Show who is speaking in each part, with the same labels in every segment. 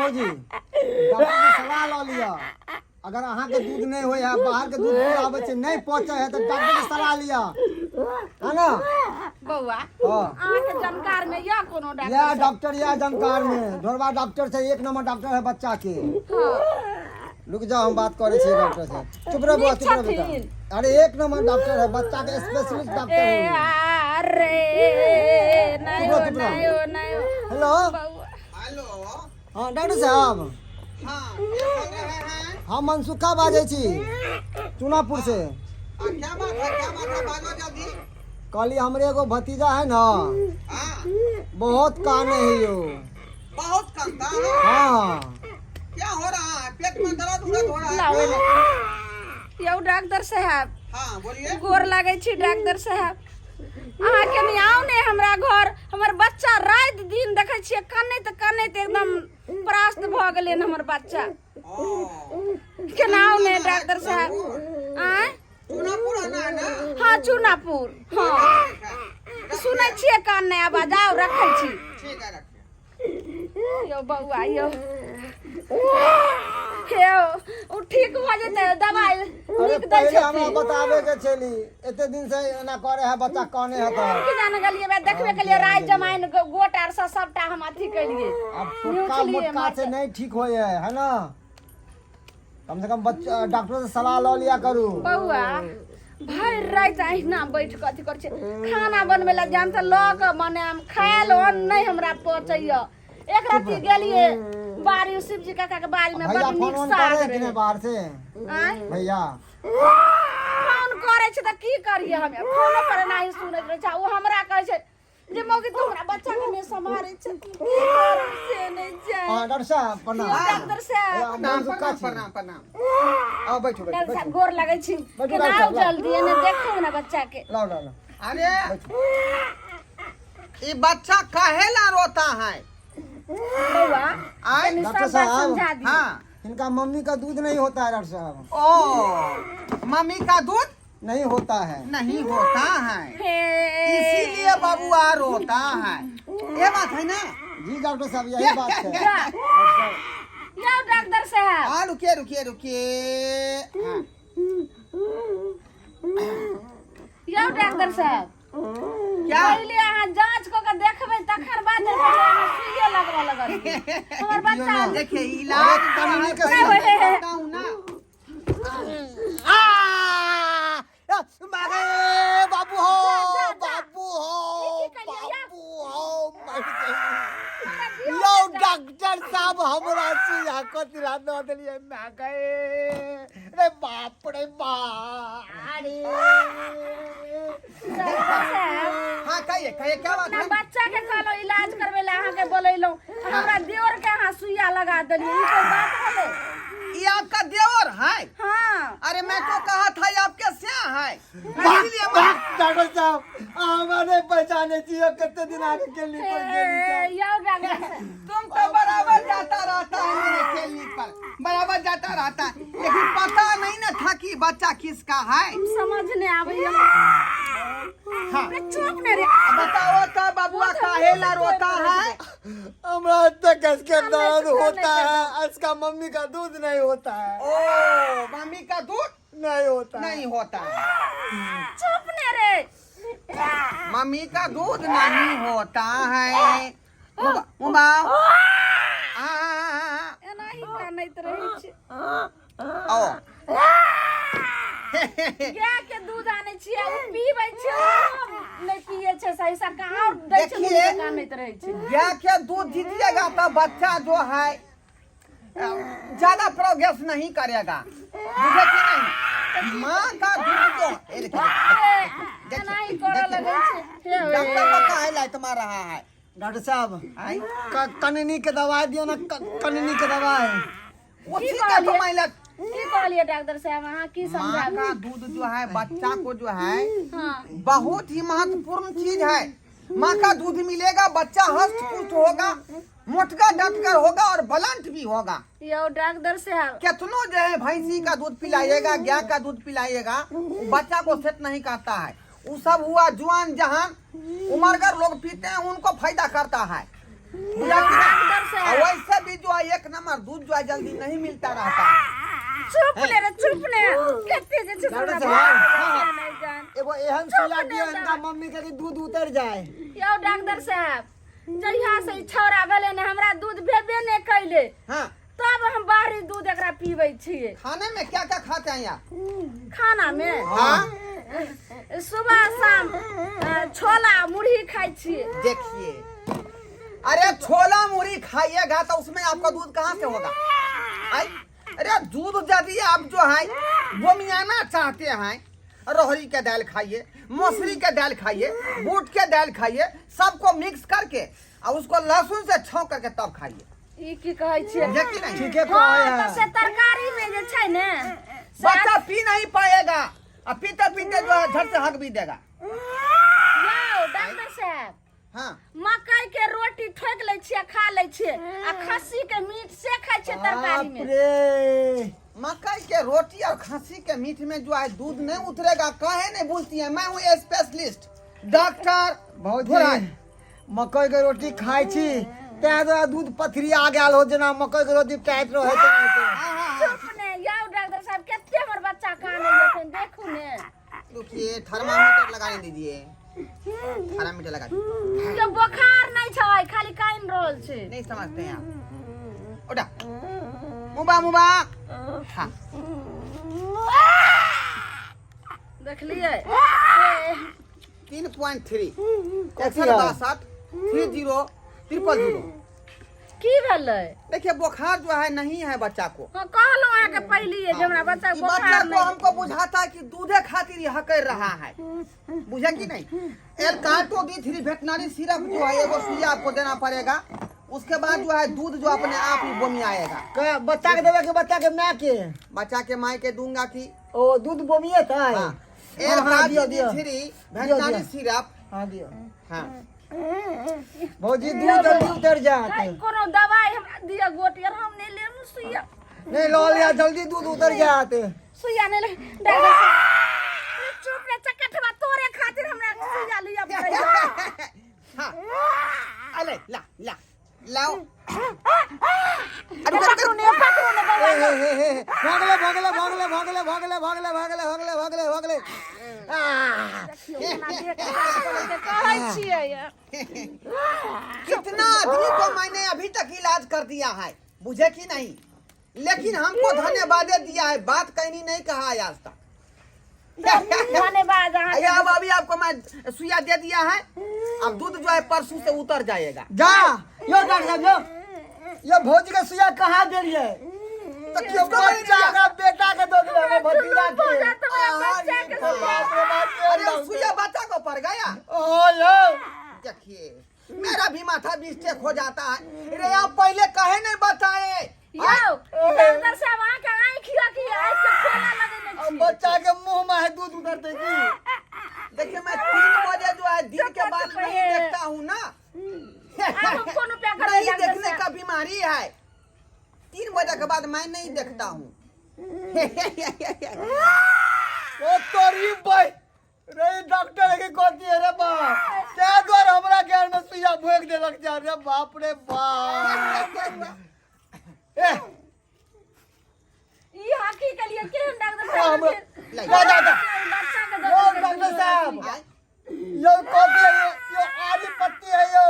Speaker 1: भौजी डॉक्टर से सलाह लो लिया। अगर अहाँ के दूध नहीं होय है, बाहर के दूध पिलावे से नहीं पहुंचे है तो डॉक्टर से सलाह लिया, है ना
Speaker 2: बउआ?
Speaker 1: हाँ
Speaker 2: अहाँ के जानकार में या कोनो
Speaker 1: यह
Speaker 2: डॉक्टर?
Speaker 1: डॉक्टर यह जानकार में ढोरवा डॉक्टर से 1 नंबर डॉक्टर है बच्चा के। रुक जाओ हम बात करे छे डॉक्टर से। चुप रह बुआ, चुप रह बेटा। अरे 1 नंबर डॉक्टर है, बच्चा के स्पेशलिस्ट डॉक्टर है।
Speaker 2: अरे नहीं हो
Speaker 1: चुप रह।
Speaker 2: नहीं हो नहीं हो
Speaker 1: हेलो
Speaker 2: बउआ।
Speaker 3: हेलो।
Speaker 1: हाँ डॉक्टर साहब,
Speaker 3: हाँ क्या बोल रहे हैं?
Speaker 1: हम मनसुखा बाजे छी चुनापुर से।
Speaker 3: क्या बात है बाजो जल्दी।
Speaker 1: कहली हमरे एगो भतीजा है ना,
Speaker 3: हाँ
Speaker 1: बहुत काने है यो।
Speaker 3: बहुत कांता है।
Speaker 1: हाँ
Speaker 3: क्या हो रहा है? पेट में दर्द उर्द हो रहा
Speaker 2: लाओ
Speaker 3: है?
Speaker 2: एने। यौ डॉक्टर साहब,
Speaker 3: हाँ बोलिए।
Speaker 2: गोर लागै छी डॉक्टर साहब। अहाँ के नहीं आउ ने हमरा घर। हमर बच्चा रात दिन देखे छियै कनैत एकदम परास्त भ गेलै हमर बच्चा। केना आउ ने डॉक्टर साहब? आय
Speaker 3: चूनापुर है ना?
Speaker 2: हाँ चूनापुर। हाँ सुनै छियै कान नहीं आवाज। आओ रखै छी।
Speaker 3: ठीक है रखिए।
Speaker 2: यो बउआ यो ओ ठीक हो जेतै दवाई
Speaker 1: अरे
Speaker 2: लिख दै
Speaker 1: पहले हमरा
Speaker 2: छथिन।
Speaker 1: बतावे के छली, एते दिन से एना करे है बच्चा काने है तो।
Speaker 2: की जान गेलियै बे देखबे केलियै राय जमाइन गोट आर से सबटा हम अथी केलियै।
Speaker 1: अब टुटका मुटका से नहीं ठीक होए है ना। कम से कम बच्चा डॉक्टर से सलाह लो लिया करू।
Speaker 2: बउआ भर रात अहिना बैठ के अथी कर छै। खाना बनबे ला जान त ल के मने हम खायल अन्न नहीं हमरा पचैया। एक राती गेलियै बाड़ी शिवजी काका के बाड़ी में
Speaker 1: भैया
Speaker 2: बड़
Speaker 1: फोन
Speaker 2: नीक
Speaker 1: ऑन
Speaker 2: साग
Speaker 1: करे कि नहीं
Speaker 2: रहे।
Speaker 1: बाहर से?
Speaker 2: आय
Speaker 1: भैया
Speaker 2: फोन करे छै त की करियै हमे? फोनो पर नहीं सुनैत रहे छै। ओ हमरा कहे छै जे मौगी तोहरा बच्चा के नहीं संभारे छै, की करू से नहीं जाय।
Speaker 1: हाँ डॉक्टर साहब प्रणाम।
Speaker 2: डॉक्टर साहब
Speaker 3: प्रणाम।
Speaker 1: आओ बैठो बैठो
Speaker 2: डॉक्टर साहब
Speaker 1: बैठो।
Speaker 2: गोर लगै छी।
Speaker 1: बैठो,
Speaker 2: केना
Speaker 1: बैठो,
Speaker 2: आउ
Speaker 1: लाओ।
Speaker 2: जल्दी एने देखो ना बच्चा के।
Speaker 1: लाओ लाओ लाओ।
Speaker 3: अरे ये बच्चा काहे ला रोता है?
Speaker 2: बउआ
Speaker 3: आय
Speaker 2: तनी
Speaker 1: डॉक्टर
Speaker 2: सब बात
Speaker 1: साहब।
Speaker 2: समझा दी।
Speaker 3: हाँ।
Speaker 1: इनका मम्मी का दूध नहीं होता है डॉक्टर साहब,
Speaker 3: ओ मम्मी का दूध
Speaker 1: नहीं होता है।
Speaker 3: नहीं होता है,
Speaker 2: हे
Speaker 3: इसीलिए बबुआ रोता है। ये बात है ना?
Speaker 1: जी डॉक्टर साहब यही बात है।
Speaker 2: यो डॉक्टर साहब
Speaker 3: हाँ रुकिए। हाँ।
Speaker 2: यो डॉक्टर साहब
Speaker 3: क्या?
Speaker 2: पहले अहाँ जांच क के देखबै तखन बाद अहाँ सुइया लगवा लगल। हमर बच्चा
Speaker 3: देखिए इलाज
Speaker 1: कानूनी
Speaker 3: का
Speaker 1: कैसे?
Speaker 3: है, बताऊं ना।
Speaker 1: बाबू हो बाबू हो बाबू हो मर गई। लो डॉक्टर साहब हमरा सुइया को दिला दो दिलिए मैं गए। रे बाप रे बाप।
Speaker 2: डॉक्टर साहब
Speaker 3: हाँ कहिए क्या बात
Speaker 2: ना
Speaker 3: है?
Speaker 2: बच्चा के कहलो इलाज करबे ला अहाँ के बोलैलो। हमरा देवर के अहाँ सुइया लगा देलिए। ई कोई बात भेलै?
Speaker 3: ये आपका देवर है?
Speaker 2: हाँ
Speaker 3: अरे मैं तो कहा था ये आपके स्याह है, इसीलिए
Speaker 1: डॉक्टर साहब हमारे पहचाने चाहिए कितने दिन आगे के लिए
Speaker 2: यो डॉक्टर साहब
Speaker 3: तुम तो बराबर जाता रहता है मेरे क्लिनिक पर, बराबर जाता रहता है, लेकिन पता नहीं ना था कि बच्चा किसका है।
Speaker 2: समझ नहीं आबैया।
Speaker 3: हाँ।
Speaker 2: चुप ने रे।
Speaker 3: बताओ तो बबुआ काहे ला रोता है?
Speaker 1: हमारा तक इसके दर्द होता है, इसका मम्मी का दूध नहीं होता है।
Speaker 3: ओ मम्मी का दूध
Speaker 1: नहीं होता है।
Speaker 3: नहीं होता है,
Speaker 2: चुप ने रे।
Speaker 3: मम्मी का दूध नहीं होता है। मुबा
Speaker 2: एना ही कानैत रहै छै।
Speaker 3: ओ
Speaker 2: गाय के दूध आनै छियै उ पीबै छै, नहीं पिए छै सही से कहाँ दै छै मुंह
Speaker 3: देखिए।
Speaker 2: में कानैत रहै छै।
Speaker 3: गाय के दूध दीजिएगा तो बच्चा जो है ज्यादा प्रोग्रेस नहीं करेगा, बुझे कि नहीं? माँ का दूध जो ये देखिए,
Speaker 2: एना ही करऽ लगै छै।
Speaker 3: डॉक्टर को काहे लाइट मार रहा है?
Speaker 1: डॉक्टर साहब
Speaker 3: आई?
Speaker 1: कननी के दवाई दियो ना, कननी के दवाई।
Speaker 3: उसी
Speaker 2: की
Speaker 3: का
Speaker 2: कहलिए?
Speaker 3: तो मैं
Speaker 2: की कहलिए डॉक्टर साहब अहाँ की
Speaker 3: माँ
Speaker 2: समझाबी?
Speaker 3: का दूध जो है बच्चा को जो है
Speaker 2: हाँ
Speaker 3: बहुत ही महत्वपूर्ण चीज है। माँ का दूध मिलेगा, बच्चा हष्ट पुष्ट होगा, मोटका डटकर होगा और बलंट भी होगा।
Speaker 2: यो डॉक्टर साहब
Speaker 3: कितनो जो है भैंसी का दूध पिलाइएगा, गाय का दूध पिलाइएगा, बच्चा को सेट नहीं करता है। वो सब हुआ जुआन जहान उमरगर लोग पीते हैं, उनको फायदा करता है।
Speaker 2: डॉक्टर साहब
Speaker 3: वैसे भी जो है 1 नंबर जो है जल्दी नहीं मिलता रहता।
Speaker 2: चुप ले रे चुप ले केते जे छै
Speaker 1: डॉक्टर
Speaker 2: हमरा
Speaker 1: साहब,
Speaker 2: नहीं जान
Speaker 1: एगो एहन सुइया दियो इनका मम्मी के कि दूध उतर जाए।
Speaker 2: यो डॉक्टर साहब जहिया से ई छौरा भेले ने हमरा दूध भेबे नहीं कैले
Speaker 3: हाँ,
Speaker 2: तब हम बाहरी दूध एकरा पीबै छियै।
Speaker 3: खाने में क्या क्या खाते हैं यहाँ?
Speaker 2: खाना में
Speaker 3: हाँ,
Speaker 2: सुबह शाम छोला मुरही खाई छियै।
Speaker 3: देखिए, अरे छोला मुरही खाइएगा तो उसमें आपका दूध कहाँ से होगा? आई, अरे दूध यदि आप जो है वो मियाना चाहते हैं, रोहरी के दाल खाइए, मसूरी के दाल खाइए, बूट के दाल खाइए, सबको मिक्स करके और उसको लहसुन से छौंक करके तब खाइए।
Speaker 2: ई की कहै छियै?
Speaker 3: देखी नहीं,
Speaker 1: ठीक है
Speaker 2: हाँ तो से तरकारी में जे छै ने
Speaker 3: बच्चा पी नहीं पाएगा और पीते पीते जो है झट से हक भी देगा।
Speaker 2: यो डॉक्टर साहब
Speaker 3: हाँ,
Speaker 2: मकई के रोटी ठोक ले छियै खा ले छियै आ खस्सी के मीट से खाइ छियै तरकारी में।
Speaker 1: रे
Speaker 3: मकई के रोटी और खस्सी के मीट में जो है दूध नहीं उतरेगा, काहे नहीं पूछती है? मैं हूँ स्पेशलिस्ट डॉक्टर
Speaker 1: भौजी मकई के रोटी खाई छी तै द्वारा दूध पथरी आ गेल हो, जेना मकई के रोटी टाइट रहे
Speaker 2: चुप ने यो डॉक्टर साहब केते हमर बच्चा काने जेतन देखू ने।
Speaker 3: रुकिए, थर्मामीटर लगाने दीजिए, थर्मामीटर लगा दीजिए।
Speaker 2: यो बुखार नहीं छै खाली काइन रोल छै।
Speaker 3: नहीं समझते हैं आप। उठा, मुबा मुबा। हाँ,
Speaker 2: देख लिए
Speaker 3: 3.3
Speaker 1: कैसी
Speaker 3: 162 30 000।
Speaker 2: की भेलै?
Speaker 3: देखिए, बुखार जो है नहीं है बच्चा को।
Speaker 2: हां कहलो आ के पहली जे हमरा बच्चा
Speaker 3: ई
Speaker 2: बुखार
Speaker 3: बच्चा को
Speaker 2: नहीं।
Speaker 3: हमको बुझाता है कि दूधे खातिर यह कर रहा है, बुझे कि नहीं? एल्काटो D3 वेटनरी सिरप जो है एगो सुइया आपको देना पड़ेगा, उसके बाद जो है दूध जो अपने आप ही बोमी आएगा।
Speaker 1: बच्चा के देवे के बच्चा के माँ के
Speaker 3: बच्चा के माई के दूंगा कि
Speaker 1: ओ दूध बोमिए था।
Speaker 3: हाँ,
Speaker 1: हाँ, दियो, दियो।
Speaker 3: D3 veterinary syrup.
Speaker 1: हाँ दियो
Speaker 3: हाँ,
Speaker 1: भौजी दूध जल्दी उतर जाते।
Speaker 2: काई कोनो दवाई हमरा दिया गोटी और हम नहीं लेम सुइया।
Speaker 1: नहीं लो लिया जल्दी दूध उतर जाते।
Speaker 2: सुइया नहीं ले डॉक्टर साहब चुप रे चकटवा तोरे खातिर हमरा सुइया लिया पड़ेगा।
Speaker 3: हाँ, अले ला ला लाओ।
Speaker 2: पकड़ो ने
Speaker 1: भागले भागले भागले भागले भागले भागले भागले भागले भागले भागले
Speaker 2: कहै छियै ये।
Speaker 3: कितना आदमी को मैंने अभी तक इलाज कर दिया है, बुझे कि नहीं? लेकिन हमको धन्यवाद दिया है, बात कहनी नहीं कहा है आज तक।
Speaker 2: धन्यवाद
Speaker 3: अरे अब अभी आपको मैं सुइया दे दिया है, अब दूध जो है परसों से उतर जाएगा।
Speaker 1: जा यो डॉक्टर साहब यो भौजी के सुइया कहाँ दे लिए?
Speaker 3: तो
Speaker 1: यो
Speaker 3: किसको
Speaker 1: बच्चा
Speaker 3: दिया?
Speaker 1: का बेटा के दो दिया भतीजा के।
Speaker 3: अरे सुइया बच्चा को पड़ गया।
Speaker 1: ओ यो
Speaker 3: देखिए, मेरा भी माथा मिस्टेक हो जाता है। अरे आप पहले कहे नहीं बताए।
Speaker 2: यो डॉक्टर साहब आके आंखिया की आंख के खोला लगेने
Speaker 1: अब बच्चा के मुंह में है दूध उतरते की?
Speaker 3: देखिए, मैं 3 बजे जो है दिन के बाद नहीं देखता हूँ ना।
Speaker 2: आप कोनो पे कर
Speaker 3: नहीं देखने का बीमारी है, 3 बजे के बाद मैं नहीं देखता हूँ।
Speaker 1: ओ तोरी भाई रे डॉक्टर के कहती है रे बाप क्या द्वार हमरा घर में सुइया भोग देलक जा रे बाप रे बाप। ए
Speaker 2: ई हाकी के लिए केहन डॉक्टर
Speaker 1: हम
Speaker 2: साहब
Speaker 1: जा जा जा
Speaker 2: बच्चा के
Speaker 1: यो
Speaker 2: दो
Speaker 1: डॉक्टर साहब यो कहती है यो आरी पत्ती है यो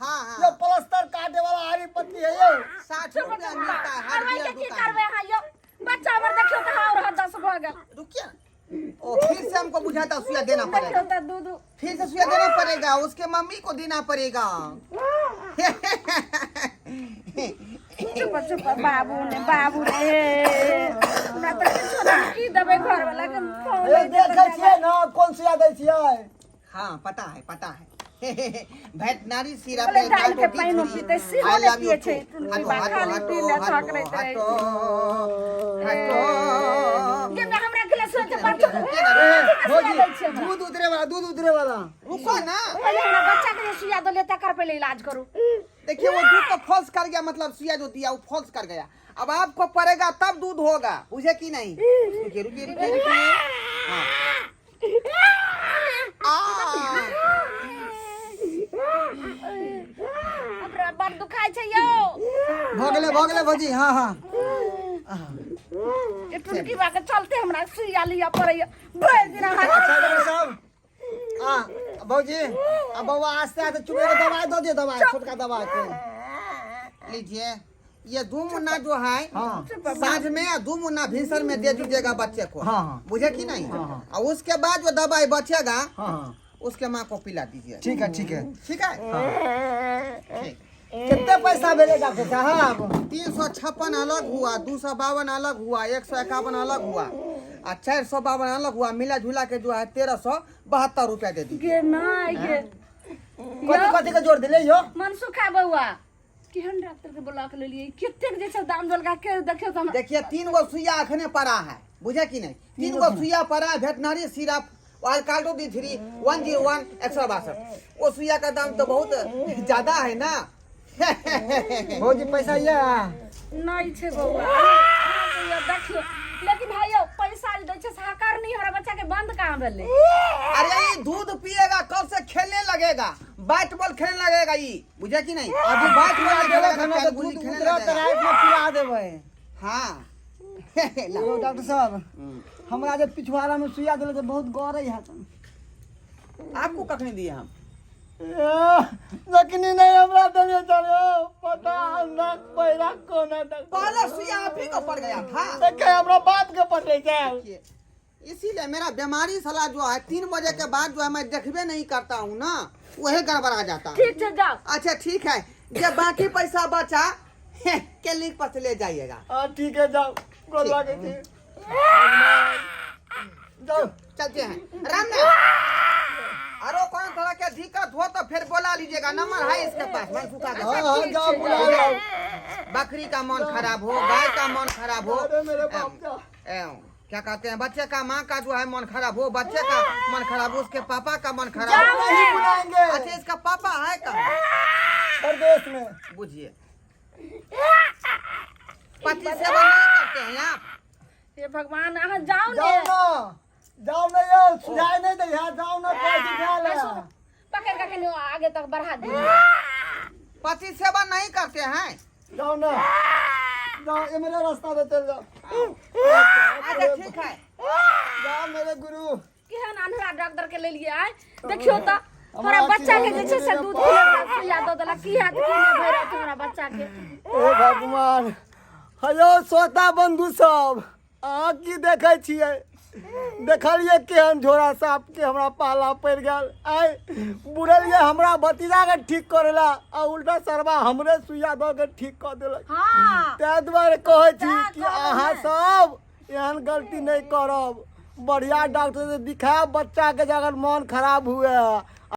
Speaker 3: हाँ
Speaker 1: यो
Speaker 3: हाँ,
Speaker 1: प्लास्टर काटे वाला आरी पत्ती है यो
Speaker 3: 60 रुपया मिलता है हर
Speaker 2: करबै
Speaker 3: दिया
Speaker 2: के की
Speaker 3: दुकान
Speaker 2: करबै हां यो बच्चा हमर देखियो कहां और 10 भ गेल।
Speaker 3: रुकिए ना। ओ फिर से हमको बुझाता सुइया देना
Speaker 2: देखियो
Speaker 3: पड़ेगा,
Speaker 2: त दूध
Speaker 3: फिर से सुइया देना पड़ेगा, उसके मम्मी को देना पड़ेगा।
Speaker 2: चुप चुप बाबू रे ना त किछो ना की दबै घर वाला के फोन
Speaker 1: ए देखै छियै ना कोन सुइया दै छियै?
Speaker 3: हाँ, पता है पता है। वेटनरी सिरप
Speaker 2: बोले डाल के पानी पीते सिहो ने पिए छै
Speaker 3: हटो
Speaker 2: खाली पी ले थक रहे छै
Speaker 3: हटो।
Speaker 2: के हमरा गिलास से बच्चा
Speaker 1: भौजी दूध उतरे वाला
Speaker 3: रुको ना,
Speaker 2: पहले हमरा बच्चा के सुइया दो ले तकर पहले इलाज करू।
Speaker 3: देखिए वो दूध को फॉल्स कर गया, मतलब सुइया जो दिया वो फॉल्स कर गया। अब आपको पड़ेगा तब दूध होगा, बुझे कि नहीं? रुकिए रुकिए रुकिए रुकिए।
Speaker 2: हमरा बड़ दुखाई छै यो।
Speaker 1: भगले भौजी हाँ हाँ
Speaker 2: ये टुनकी बा के चलते हमरा सुइया लिया पड़ैया भर दिन हाथ
Speaker 1: अच्छा डॉक्टर साहब बाबूजी अब बाबा आस्ते आस्ते चुपे के दवाई दो दिए दवाई छोटका दवाई के
Speaker 3: लीजिए ये 2 मुन्ना जो है
Speaker 1: हाँ
Speaker 3: साँझ में 2 मुन्ना भीसर में दे दीजिएगा बच्चे को
Speaker 1: हाँ, हाँ।
Speaker 3: बुझे कि नहीं
Speaker 1: हाँ।
Speaker 3: और उसके बाद जो दवाई बचेगा
Speaker 1: हाँ
Speaker 3: उसके माँ को पिला दीजिए
Speaker 1: ठीक है ठीक है
Speaker 3: ठीक है ठीक।
Speaker 1: कितने पैसा भेजे डॉक्टर साहब
Speaker 3: 356 अलग हुआ, 252 अलग हुआ, 151 अलग हुआ और 452 अलग हुआ, मिला जुला के जो है 1372 रुपया दे दीजिए।
Speaker 2: गे ना गे
Speaker 1: कथी कथी का जोड़ दिले यो
Speaker 2: मनसुखा बउआ केहन डॉक्टर के बुला के लेलिए कितने जे छै दाम दलगा के देखियो त
Speaker 3: देखिए 3 गो सुइया अखने पड़ा है बुझे कि नहीं 3 गो सुइया पड़ा है वेटनरी सिरप वालकाल्डो D3 101 162 वो सुइया का दाम तो बहुत ज्यादा है ना
Speaker 1: भौजी पैसा ये
Speaker 2: नहीं छै बउआ ये देखियो लेकिन भाइयो पैसा दै छै सहकार नहीं हमरा बच्चा के बंद कहां भेले
Speaker 3: अरे ये दूध पिएगा कल से खेलने लगेगा बैट बॉल खेलने लगेगा ये बुझे कि नहीं
Speaker 1: अभी बात
Speaker 3: बॉल
Speaker 1: में देवे
Speaker 3: खेलेगा,
Speaker 1: खाना
Speaker 3: कैल
Speaker 1: तो
Speaker 3: गुल्ली
Speaker 1: दूध
Speaker 3: खेलने
Speaker 1: उतरा
Speaker 3: लगेगा।
Speaker 1: तराई में पिला देवे
Speaker 3: हाँ
Speaker 1: हेलो डॉक्टर साहब हमरा जे पिछवाड़ा में सुइया देले तो बहुत गौर है
Speaker 3: आपको कखनी दिए हम
Speaker 1: जखनी नहीं हमरा देले चलो पता ना पैरा कोना तक
Speaker 3: पहले सुइया आप ही को पड़ गया था
Speaker 1: देखे हमरा बात के पटे जाए
Speaker 3: देखिए, इसीलिए मेरा बीमारी सलाह जो है 3 बजे के बाद जो है मैं देखबे नहीं करता हूँ ना वही गड़बड़ा जाता है
Speaker 2: ठीक छै जाओ
Speaker 3: अच्छा ठीक है जब बाकी पैसा बचा क्लिनिक पर से ले जाइएगा
Speaker 1: हां ठीक है जाओ गोल लागे छी जाओ
Speaker 3: चलते हैं राम राम अरे कौन तरह के दिक्कत हो तो फिर बोला लीजिएगा नंबर है इसके पास मैं सुखा
Speaker 1: हां
Speaker 3: के
Speaker 1: हां जाओ बुला लो
Speaker 3: बकरी का मन खराब हो गाय का मन खराब हो
Speaker 1: अरे मेरे बाप का
Speaker 3: क्या कहते हैं बच्चे का माँ का जो है मन खराब हो बच्चे का मन खराब हो उसके पापा का मन खराब
Speaker 1: जाओ
Speaker 3: हो
Speaker 1: नहीं बुलाएंगे
Speaker 3: अच्छा इसका पापा है कहाँ
Speaker 1: प्रदेश में
Speaker 3: बुझिए पति सेवा नहीं करते हैं आप
Speaker 2: हे भगवान अहाँ जाओ
Speaker 1: जाओ
Speaker 2: ने
Speaker 1: ना जाओ ना ये सुझाई नहीं दे यहाँ जाओ ना पैसे खा ले
Speaker 2: पकड़ के कहीं आगे तक बढ़ा दे
Speaker 3: पति सेवा नहीं करते हैं
Speaker 1: जाओ ना जाओ ये मेरा रास्ता पे चल जाओ
Speaker 3: अच्छा ठीक है
Speaker 1: जाओ मेरे गुरु
Speaker 2: केहन अनहरा डॉक्टर के ले लिए आए देखियो त हमरा बच्चा के जे छै से दूध सुइया दो देला की हाथ की नहीं भइरा छै हमरा बच्चा के
Speaker 1: हे भगवान हेलो श्रोता बंधु सब अहाँ की देखे छियै देखलिए केहन झोरा साप के हमरा पाला पड़ गेल आइ बुढ़लिए हमरा भतीजा के ठीक करेला आ उल्टा सरवा हमरे सुइया दऽ के ठीक कऽ देलक
Speaker 2: हां
Speaker 1: ताहि दुआरे कहै छी कि अहाँ सब एहन गलती नहीं करब बढ़िया डॉक्टर से दिखाएब बच्चा के अगर मन खराब हुए